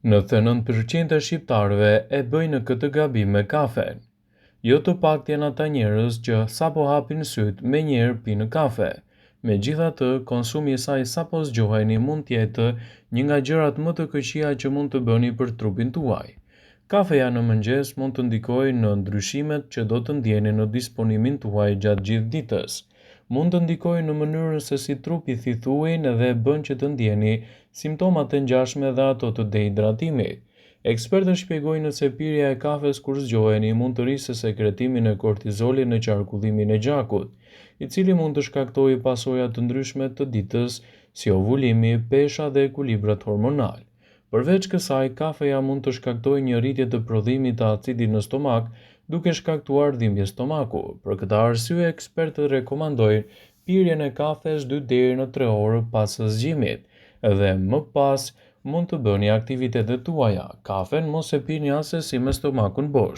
99% e shqiptarëve e bëjnë këtë gabim me kafen. Jo të paktën janë ata njerëz që sapo hapin syt me njerë pinë kafe. Megjithatë, konsumi i saj sapo zgjoheni mund të jetë një nga gjërat më të këqija që mund të bëni për trupin tuaj. Kafeja në mëngjes mund të ndikojë në ndryshimet që do të ndjeni në disponimin tuaj gjatë gjithë ditës. Mund të ndikojë në mënyrën se si trupi thith ujin dhe bën që të ndjeni simptomat e ngjashme dhe ato të dehidratimit. Ekspertët shpjegojnë se pirja e kafes kur zgjoheni mund të rrisë sekretimin e kortizolit në qarkullimin e gjakut, i cili mund të shkaktojë pasoja të ndryshme të ditës, si ovulimi, pesha dhe ekuilibrat hormonal. Përveç kësaj, kafeja mund të shkaktojë një rritje të prodhimit të acidit në stomak, duke shkaktuar dhimbje stomaku. Për këtë arsye, ekspertët rekomandojnë pirjen e kafes 2 deri në 3 orë pas zgjimit, dhe më pas mund të bëni aktivitetet tuaja. Kafen mos e pini asesi me stomakun bosh.